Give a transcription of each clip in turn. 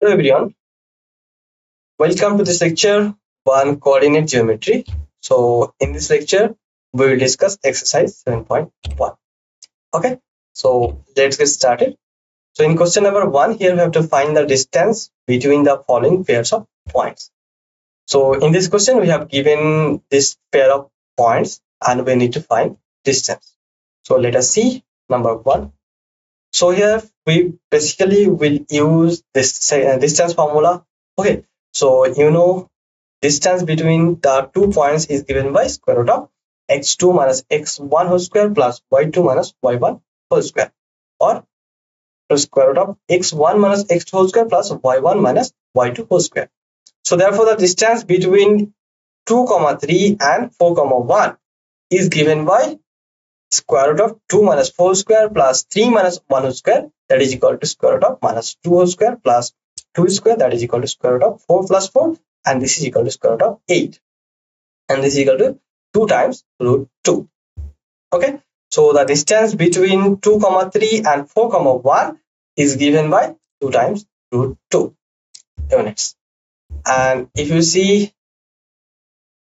Hello everyone, welcome to this lecture 1 coordinate geometry. So in this lecture we will discuss exercise 7.1. Okay, so let's get started. So in question number 1 here we have to find the distance between the following pairs of points. So in this question we have given this pair of points and we need to find distance. So let us see number 1. So here we basically will use this distance formula. Okay, so you know distance between the 2 points is given by square root of x2 minus x1 whole square plus y2 minus y1 whole square, or square root of x1 minus x2 whole square plus y1 minus y2 whole square. So therefore the distance between 2, 3 and 4, 1 is given by square root of 2 minus 4 square plus 3 minus 1 whole square, that is equal to square root of minus 2 whole square plus 2 square, that is equal to square root of 4 plus 4, and this is equal to square root of 8, and this is equal to 2 times root 2. Okay, so the distance between 2, 3 and 4, 1 is given by 2 times root 2 units. And if you see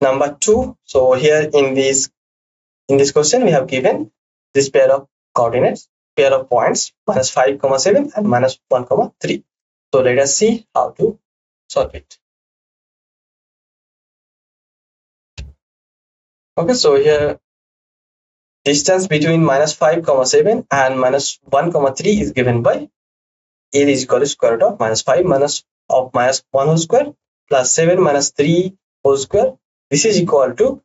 number 2, so here in this question we have given this pair of coordinates, pair of points minus 5, 7 and minus 1, 3. So let us see how to solve it. Okay, so here distance between minus 5, 7 and minus 1, 3 is given by A is equal to square root of minus 5 minus 1 whole square plus 7 minus 3 whole square. This is equal to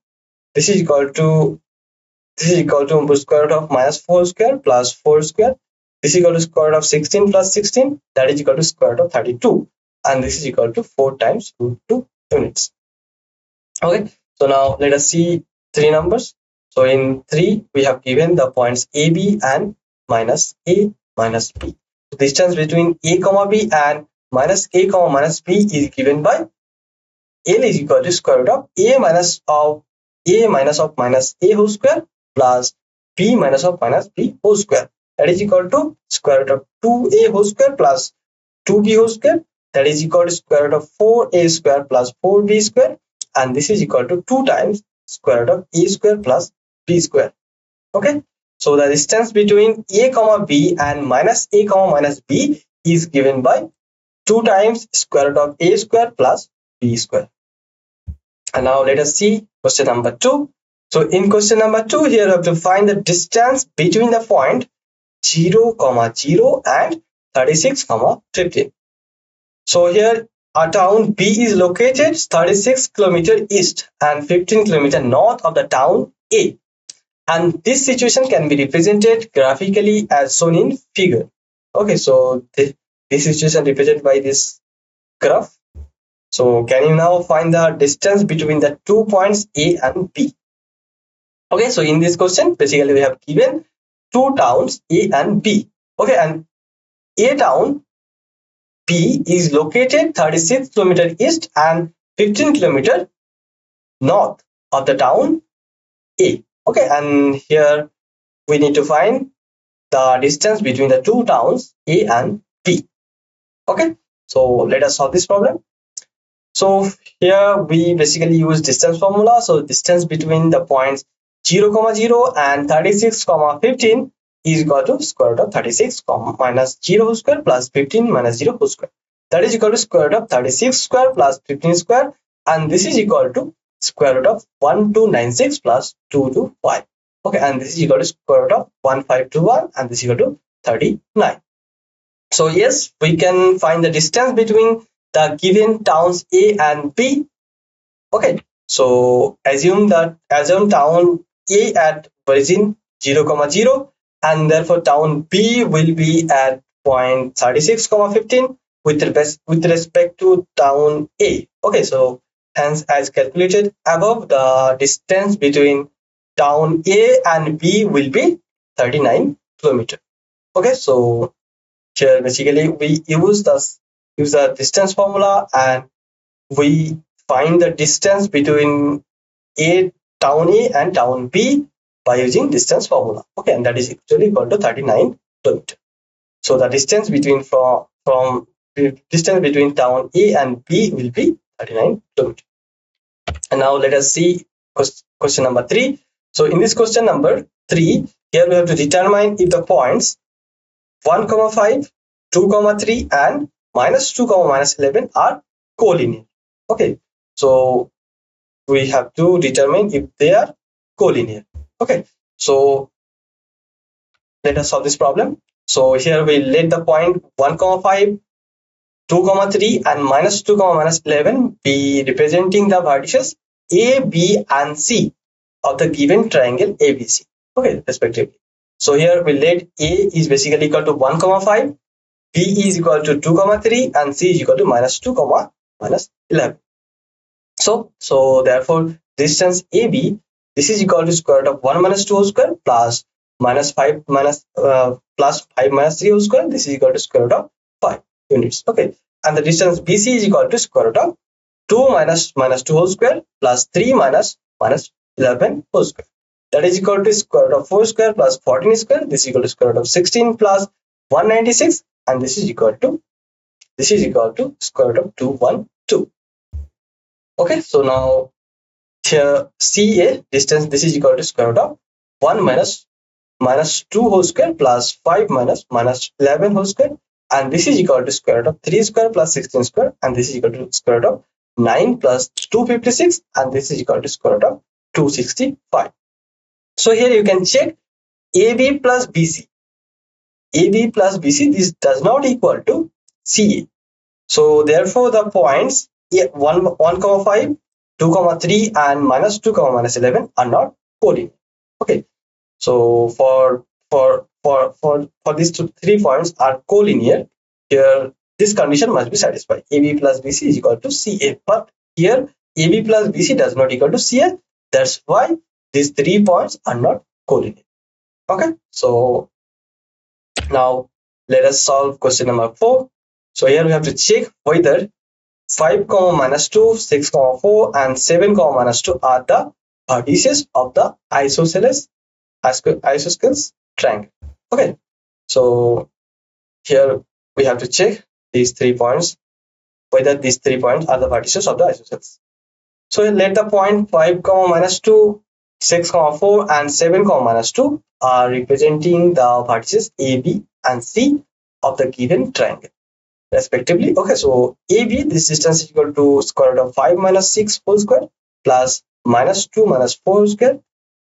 square root of minus 4 square plus 4 square. This is equal to square root of 16 plus 16, that is equal to square root of 32, and this is equal to 4 times root 2 units. Okay, so now let us see 3 numbers. So in 3 we have given the points A, B and minus A minus B. So distance between A, B and minus A, minus B is given by L is equal to square root of A minus of minus A whole square plus B minus of minus B whole square, that is equal to square root of 2A whole square plus 2B whole square, that is equal to square root of 4A square plus 4B square, and this is equal to 2 times square root of A square plus B square. Okay, so the distance between A, B and minus A, minus B is given by 2 times square root of A square plus B square. And now let us see question number 2. So in question number 2 here we have to find the distance between the point 0, 0 and 36, 15. So here a town B is located 36 km east and 15 km north of the town A, and this situation can be represented graphically as shown in figure. Okay, so this situation represented by this graph. So can you now find the distance between the 2 points A and B? Okay, so in this question basically we have given 2 towns A and B. Okay, and A town B is located 36 km east and 15 km north of the town A. Okay, and here we need to find the distance between the 2 towns A and B. Okay, so let us solve this problem. So here we basically use distance formula. So distance between the points 0, 0 and 36, 15 is equal to square root of 36, minus 0 whole square plus 15 minus 0 whole square, that is equal to square root of 36 square plus 15 square, and this is equal to square root of 1296 plus 225. Okay, and this is equal to square root of 1521, and this is equal to 39. So yes, we can find the distance between the given towns A and B. Okay, so assume town A at origin 0, 0, and therefore town B will be at point 36, 15 with respect to town A. Okay, so hence as calculated above, the distance between town A and B will be 39 km. Okay, so here basically we use the distance formula and we find the distance between town A and town B by using distance formula. Okay, and that is actually equal to 39 km. So the distance between from distance between town A and B will be 39 kilometers. And now let us see question number 3. So in this question number 3, here we have to determine if the points 1, 5, 2, 3 and -2, -11 are collinear. Okay, so we have to determine if they are collinear. Okay, so let us solve this problem. So here we let the point 1, 5, 2, 3 and -2, -11 be representing the vertices A, B and C of the given triangle ABC. Okay, respectively. So here we let A is basically equal to 1, 5, B is equal to 2, 3 and C is equal to -2, -11. So therefore distance AB, this is equal to square root of 1 minus 2 whole square plus -5 plus 5 minus 3 whole square. This is equal to square root of 5 units. Okay, and the distance BC is equal to square root of 2 minus -2 whole square plus 3 minus -11 whole square. That is equal to square root of 4 square plus 14 square. This is equal to square root of 16 plus 196, and this is equal to square root of 212. Okay, so now here CA distance, this is equal to square root of 1 minus -2 whole square plus 5 minus -11 whole square, and this is equal to square root of 3 square plus 16 square, and this is equal to square root of 9 plus 256, and this is equal to square root of 265. So here you can check AB plus BC. AB plus BC, this does not equal to CA. So therefore the points 1, 5, 2, 3 and -2, -11 are not collinear. Okay, so for these 3 points are collinear, here this condition must be satisfied. AB plus BC is equal to CA, but here AB plus BC does not equal to CA. That's why these 3 points are not collinear. Okay, so now let us solve question number 4. So here we have to check whether 5, -2, 6, 4 and 7, -2 are the vertices of the isosceles triangle. Okay, so here we have to check these 3 points, whether these 3 points are the vertices of the isosceles. So let the point 5, -2, 6, 4 and 7, -2 are representing the vertices A, B and C of the given triangle respectively. Okay, so AB, this distance is equal to square root of 5 minus 6 whole square plus -2 minus 4 whole square.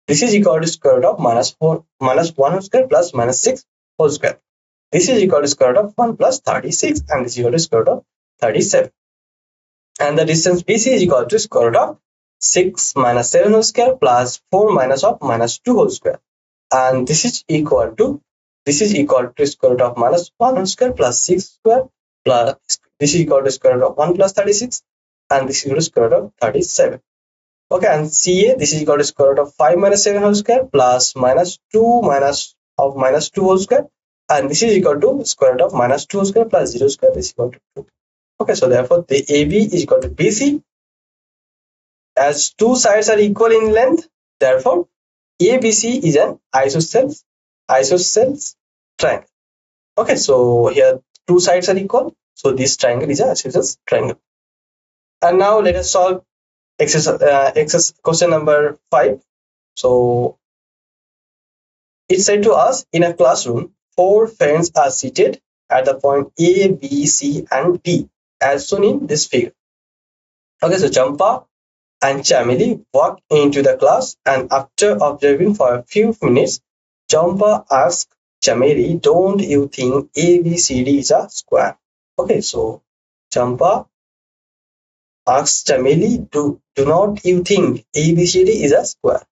This is equal to square root of -4 minus 1 whole square plus -6 whole square. This is equal to square root of 1 plus 36, and this is equal to square root of 37. And the distance BC is equal to square root of 6 minus 7 whole square plus 4 minus of -2 whole square. And this is equal to square root of -1 whole square plus 6 square plus this is equal to square root of 1 plus 36, and this is equal to square root of 37. Okay, and CA, this is equal to square root of 5 minus 7 whole square plus -2 minus of -2 whole square, and this is equal to square root of -2 whole square plus 0 square. This is equal to 2. Okay, so therefore the AB is equal to BC. As 2 sides are equal in length, therefore ABC is an isosceles triangle. Okay, so here 2 sides are equal, so this triangle is an isosceles triangle. And now let us solve question number 5. So it said to us, in a classroom 4 friends are seated at the point A, B, C and D as shown in this figure. Okay, so Champa and Chameli walk into the class, and after observing for a few minutes, Champa asks Chameli, don't you think ABCD is a square? Okay, so Champa asks Chameli, do not you think ABCD is a square?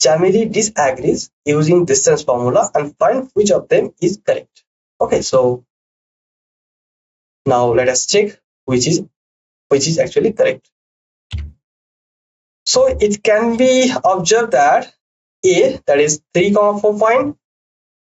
Chameli disagrees using distance formula and find which of them is correct. Okay, so now let us check which is actually correct. So it can be observed that A, that is 3, 4 point,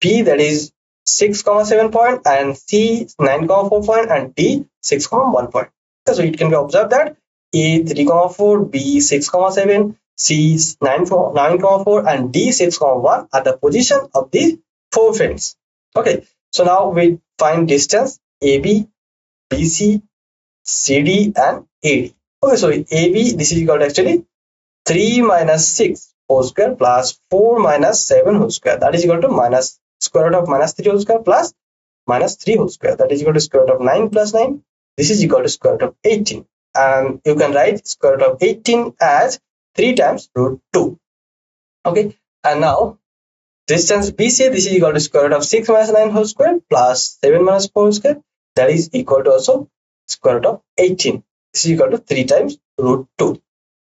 B, that is 6, 7 point, and C 9, 4 point, and D 6, 1 point. So it can be observed that A 3, 4, B 6, 7, C 9, 4, and D 6, 1 are the position of the 4 friends. Okay, so now we find distance AB BC, CD and AD. Okay, so AB, this is equal to actually 3 minus 6 whole square plus 4 minus 7 whole square. That is equal to minus square root of minus 3 whole square plus minus 3 whole square. That is equal to square root of 9 plus 9. This is equal to square root of 18. And you can write square root of 18 as 3 times root 2. Okay, and now distance BC, this is equal to square root of 6 minus 9 whole square plus 7 minus 4 whole square. That is equal to also square root of 18. This is equal to 3 times root 2.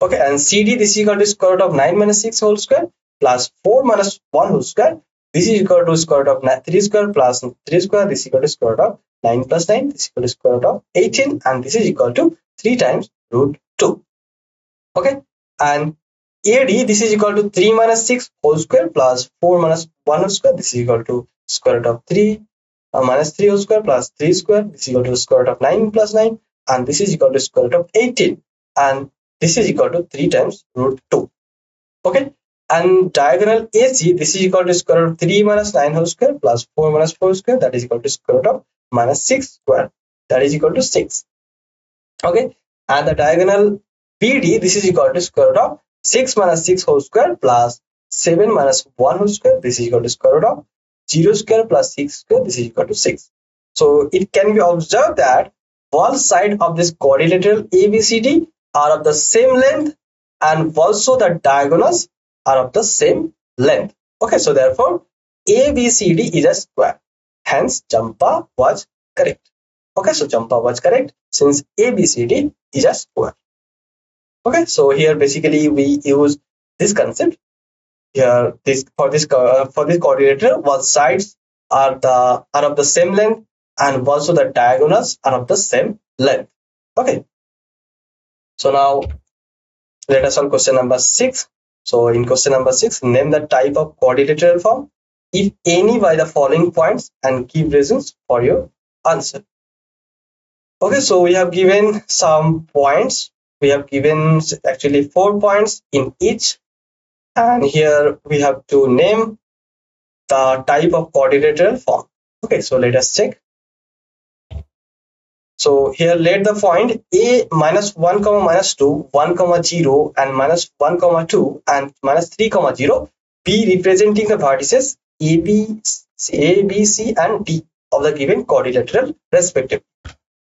Okay, and CD, this is equal to square root of 9 minus 6 whole square plus 4 minus 1 whole square. This is equal to square root of 3 square plus 3 square. This is equal to square root of 9 plus 9. This is equal to square root of 18. And this is equal to 3 times root 2. Okay, and AD, this is equal to 3 minus 6 whole square plus 4 minus 1 whole square. This is equal to square root of 3 minus 3 whole square plus 3 square. This is equal to square root of 9 plus 9. And this is equal to square root of 18. And this is equal to 3 times root 2. Okay, and diagonal AC, this is equal to square root of 3 minus 9 whole square plus 4 minus 4 square. That is equal to square root of minus 6 square. That is equal to 6. Okay, and the diagonal BD, this is equal to square root of 6 minus 6 whole square plus 7 minus 1 whole square. This is equal to square root of 0 square plus 6 square. This is equal to 6. So it can be observed that wall side of this quadrilateral ABCD are of the same length and also the diagonals are of the same length. Okay, so therefore ABCD is a square. Hence Champa was correct. Okay, so Champa was correct since ABCD is a square. Okay, so here basically we use this concept here. For this quadrilateral, wall sides are of the same length and also the diagonals are of the same length. Okay, so now let us solve question number 6. So in question number 6, name the type of quadrilateral form, if any, by the following points and give reasons for your answer. Okay, so we have given some points. We have given actually 4 points in each, and here we have to name the type of quadrilateral form. Okay, so let us check. So here let the point A minus 1 comma minus 2, 1 comma 0 and minus 1 comma 2 and minus 3 comma 0 be representing the vertices A, B, C and D of the given quadrilateral respectively.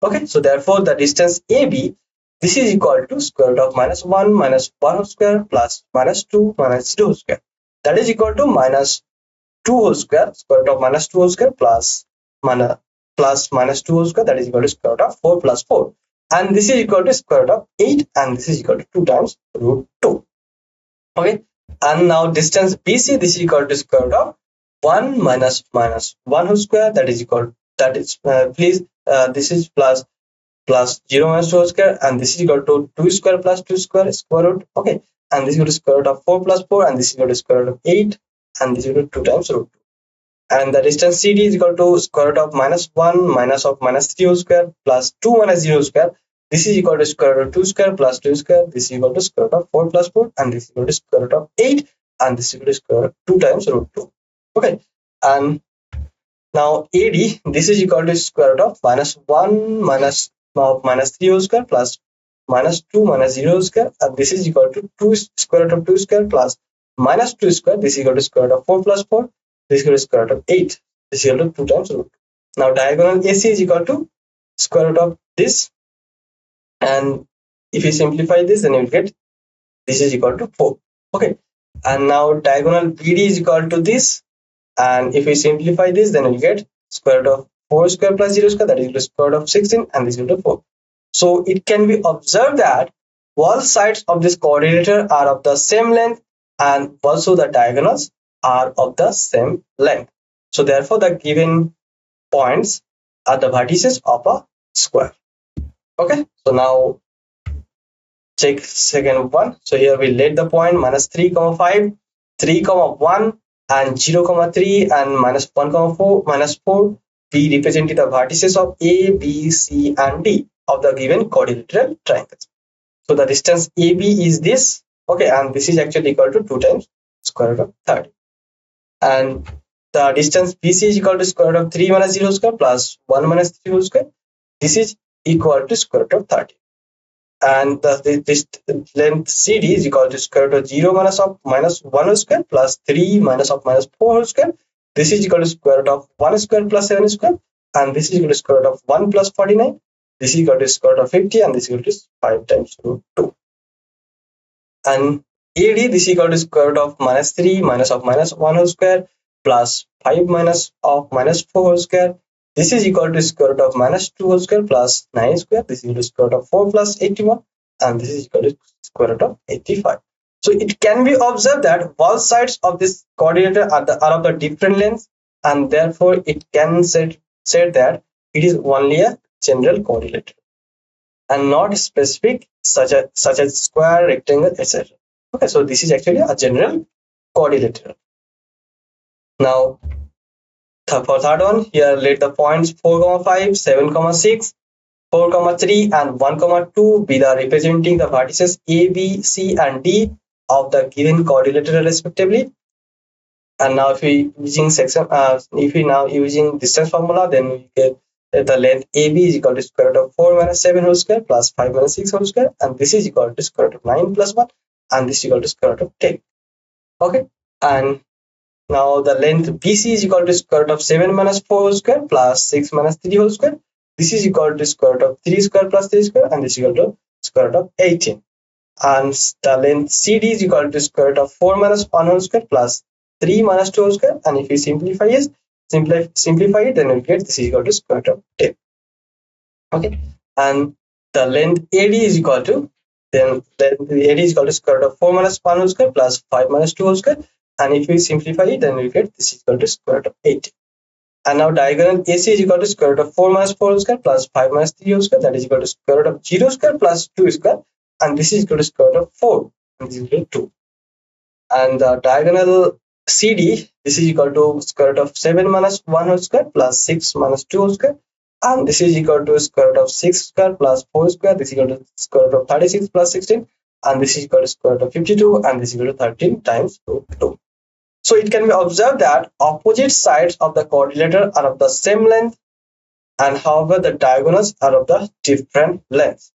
Okay, so therefore the distance AB, this is equal to square root of minus 1 minus 1 whole square plus minus 2 minus 0 whole square. That is equal to minus 2 whole square, square root of minus 2 whole square plus minus 2 whole square. That is equal to square root of 4 plus 4. And this is equal to square root of 8 and this is equal to 2 times root 2. Okay, and now distance BC, this is equal to square root of 1 minus 1 whole square. That is equal, this is plus 0 minus 2 whole square, and this is equal to 2 square plus 2 square square root. Okay, and this is equal to square root of 4 plus 4, and this is equal to square root of 8, and this is equal to 2 times root 2. And the distance CD is equal to square root of minus 1 minus 3 whole square plus 2 minus 0 square. This is equal to square root of 2 square plus 2 square. This is equal to square root of 4 plus 4, and this is equal to square root of 8, and this is equal to square root of 2 times root 2. Okay, and now AD, this is equal to square root of minus 1 minus 3 whole square plus minus 2 minus 0 whole square, and this is equal to 2 square root of 2 square plus minus 2 square. This is equal to square root of 4 plus 4. This is equal to square root of 8. This is equal to 2 times root 2. Now diagonal AC is equal to square root of this, and if you simplify this, then you will get this is equal to 4. Okay, and now diagonal BD is equal to this, and if we simplify this, then you get square root of 4 square plus 0 square. That is equal to square root of 16, and this is equal to 4. So it can be observed that all sides of this quadrilateral are of the same length and also the diagonals are of the same length. So therefore the given points are the vertices of a square. Okay, so now check second one. So here we let the point minus 3 comma 5, 3 comma 1 and 0 comma 3 and minus 1 comma 4 minus 4 be represented the vertices of A, B, C and D of the given quadrilateral triangles. So the distance AB is this. Okay, and this is actually equal to 2 times square root of 30. And the distance BC is equal to square root of 3 minus 0 square plus 1 minus 3 whole square. This is equal to square root of 30. And this length CD is equal to square root of 0 minus 1 whole square plus 3 minus 4 whole square. This is equal to square root of 1 square plus 7 square, and this is equal to square root of 1 plus 49. This is equal to square root of 50, and this is equal to 5 times root 2. And AD, this is equal to square root of minus 3 minus 1 whole square plus 5 minus 4 whole square. This is equal to square root of minus 2 whole square plus 9 square. This is equal to square root of 4 plus 81, and this is equal to square root of 85. So it can be observed that both sides of this coordinator are of the different lengths, and therefore it can said that it is only a general coordinator and not specific such as square, rectangle, etc. Okay, so this is actually a general coordinator. Now, for third one, here let the points 4, 5, 7, 6, 4, 3, and 1, 2 be the representing the vertices A, B, C, and D of the given coordinator respectively. And now if we using using distance formula, then we get the length AB is equal to square root of 4 minus 7 whole square plus 5 minus 6 whole square, and this is equal to square root of 9 plus 1, and this is equal to square root of 10. Okay, and now the length BC is equal to square root of 7 minus 4 whole square plus 6 minus 3 whole square. This is equal to square root of 3 square plus 3 square, and this is equal to square root of 18. And the length CD is equal to square root of 4 minus 1 whole square plus 3 minus 2 whole square, and if we simplify it, then we get this is equal to square root of 10. Okay, and the length AD is equal to square root of 4 minus 1 whole square plus 5 minus 2 whole square, and if we simplify it, then we get this is equal to square root of 8. And now diagonal AC is equal to square root of 4 minus 4 whole square plus 5 minus 3 whole square, that is equal to square root of 0 square plus 2 square, and this is equal to square root of 4, and this is equal to 2. And the diagonal CD, this is equal to square root of 7 minus 1 whole square plus 6 minus 2 whole square, and this is equal to square root of 6 square plus 4 square. This is equal to square root of 36 plus 16, and this is equal to square root of 52, and this is equal to 13 times root 2. So it can be observed that opposite sides of the coordinator are of the same length, and however the diagonals are of the different lengths.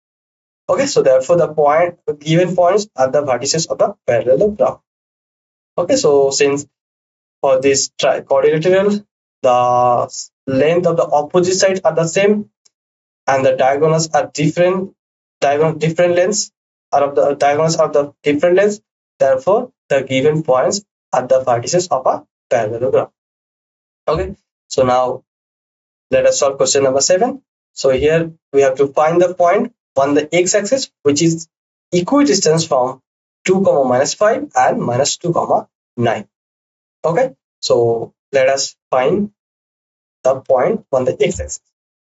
Okay, so therefore the given points are the vertices of the parallelogram. Okay, so since for this quadrilateral, the length of the opposite sides are the same, and the diagonals are different lengths are of the diagonals of the different lengths. Therefore, the given points are the vertices of a parallelogram. Okay, so now let us solve question number 7. So here we have to find the point on the x-axis which is equidistant from 2, minus 5 and minus 2, 9. Okay, so let us find the point on the x-axis.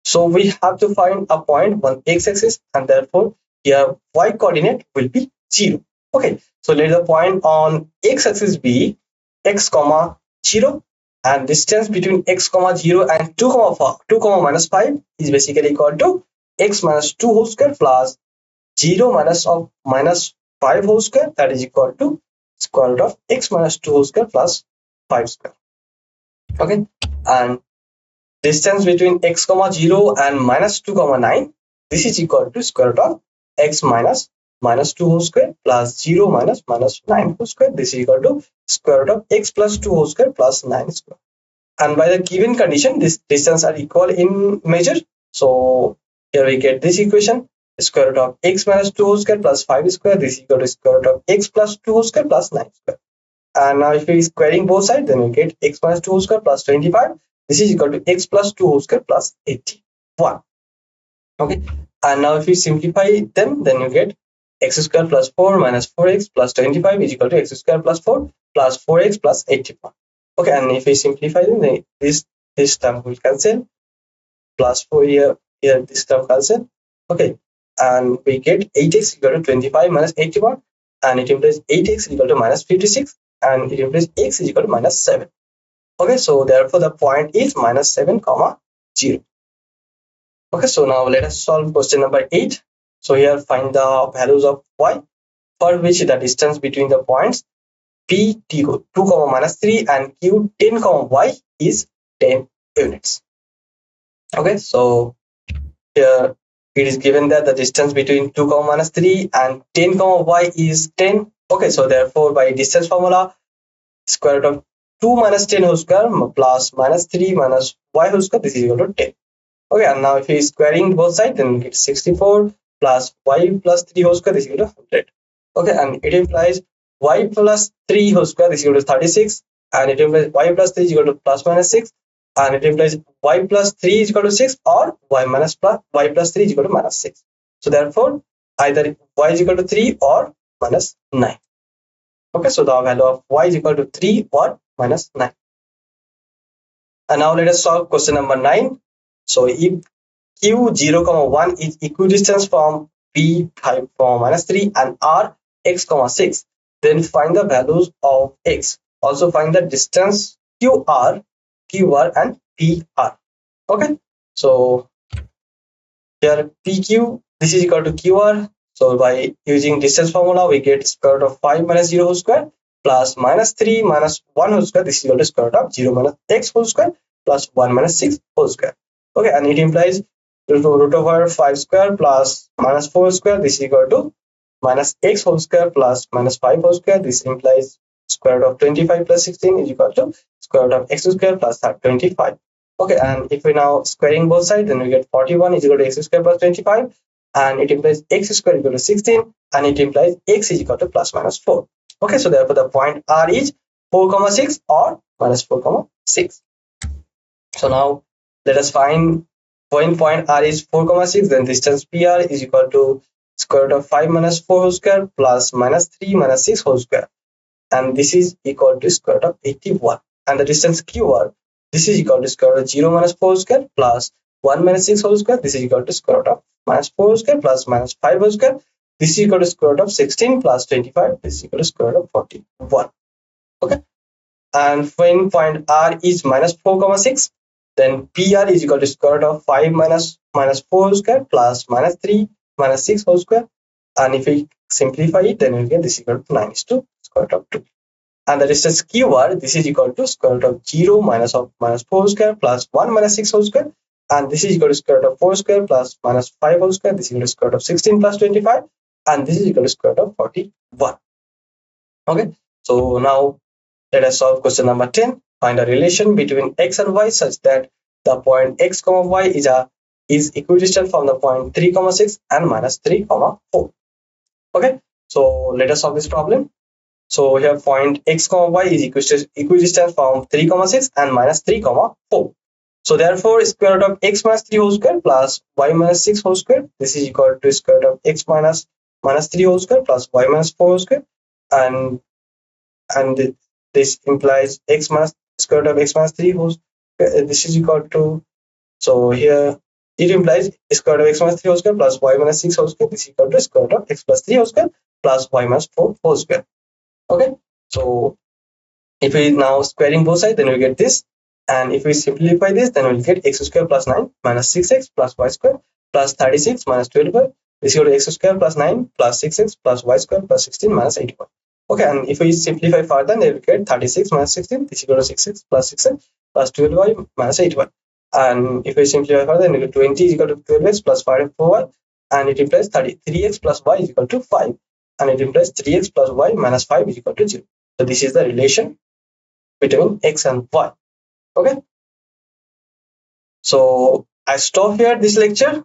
So we have to find a point on x-axis, and therefore here y coordinate will be 0. Okay, so let the point on x-axis be x, 0, and distance between x, 0 and 2, 2, minus 5 is basically equal to x minus 2 whole square plus 0 minus 5 whole square, that is equal to square root of x minus 2 whole square plus 5 square. Okay, and distance between x, 0 and minus 2, 9, this is equal to square root of x minus 2 whole square plus 0 minus 9 whole square. This is equal to square root of x plus 2 whole square plus 9 square. And by the given condition, this distance are equal in measure. So here we get this equation: square root of x minus 2 whole square plus 5 square. This is equal to square root of x plus 2 whole square plus 9 square. And now if we are squaring both sides, then we get x minus 2 whole square plus 25. This is equal to x plus 2 whole square plus 81. Okay, and now if we simplify them, then you get x square plus 4 minus 4x plus 25 is equal to x square plus 4 plus 4x plus 81. Okay, and if we simplify them, then this term will cancel, plus 4 here this term cancel. Okay, and we get 8x equal to 25 minus 81, and it implies 8x equal to minus 56, and it implies x is equal to minus 7. Okay, so therefore the point is minus 7, 0. Okay, so now let us solve question number 8. So here find the values of y, for which the distance between the points P, T, 2, minus 3 and Q, 10, y is 10 units. Okay, so here it is given that the distance between 2 comma minus 3 and 10 comma y is 10. Okay, so therefore by distance formula, square root of 2 minus 10 whole square plus minus 3 minus y whole square, this is equal to 10. Okay, and now if we squaring both sides, then we get 64 plus y plus 3 whole square, this is equal to 100. Okay, and it implies y plus 3 whole square, this is equal to 36, and it implies y plus 3 is equal to plus minus 6, and it implies y plus 3 is equal to 6 or y plus 3 is equal to minus 6. So therefore, either y is equal to 3 or minus 9. Okay, so the value of y is equal to 3 or minus 9. And now let us solve question number 9. So if q 0 comma 1 is equidistant from p 5 comma minus 3 and r x comma 6, then find the values of x. Also find the distance qr and pr. Okay, so here pq, this is equal to qr. So by using distance formula, we get square root of 5 minus 0 whole square plus minus 3 minus 1 whole square. This is equal to square root of 0 minus x whole square plus 1 minus 6 whole square. Okay, and it implies root over 5 square plus minus 4 square. This is equal to minus x whole square plus minus 5 whole square. This implies square root of 25 plus 16 is equal to square root of x square plus 25. Okay, and if we now squaring both sides, then we get 41 is equal to x square plus 25, and it implies x square equal to 16, and it implies x is equal to plus minus 4. Okay, so therefore the point R is 4 comma 6 or minus 4 comma 6. So now let us find when point R is 4 comma 6, then distance PR is equal to square root of 5 minus 4 whole square plus minus 3 minus 6 whole square, and this is equal to square root of 81. And the distance QR, this is equal to square root of 0 minus 4 square plus 1 minus 6 whole square. This is equal to square root of minus 4 square plus minus 5 whole square. This is equal to square root of 16 plus 25. This is equal to square root of 41. Okay, and when point R is minus 4 comma 6, then PR is equal to square root of 5 minus 4 whole square plus minus 3 minus 6 whole square, and if we simplify it, then we get this equal to 9 is to square root of 2. And the distance QR, this is equal to square root of 0 minus 4 whole square plus 1 minus 6 whole square, and this is equal to square root of 4 square plus minus 5 whole square. This is equal to square root of 16 plus 25, and this is equal to square root of 41. Okay, so now let us solve question number 10. Find a relation between x and y such that the point x comma y is equidistant from the point 3 comma 6 and minus 3 comma 4. Okay, so let us solve this problem. So here point x comma y is equidistant from 3 comma 6 and minus 3 comma 4. So therefore square root of x minus 3 whole square plus y minus 6 whole square, this is equal to square root of x minus 3 whole square plus y minus 4 whole square, and this implies x minus square root of x minus 3 whole square. This is equal to, so here it implies square root of x minus 3 whole square plus y minus 6 whole square. This is equal to square root of x plus 3 whole square plus y minus 4 whole square. Okay, so if we now squaring both sides, then we get this, and if we simplify this, then we'll get x square plus 9 minus 6x plus y square plus 36 minus 12. This is equal to x square plus 9 plus 6x plus y square plus 16 minus 81. Okay, and if we simplify further, then we get 36 minus 16. This is equal to 6x plus 6x plus 12y minus 81. And if we simplify further, then we get 20 is equal to 12x plus 4y, and it implies 33x plus y is equal to 5. And it implies 3x plus y minus 5 is equal to 0. So this is the relation between x and y. Okay. So I stop here this lecture.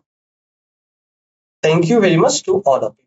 Thank you very much to all of you.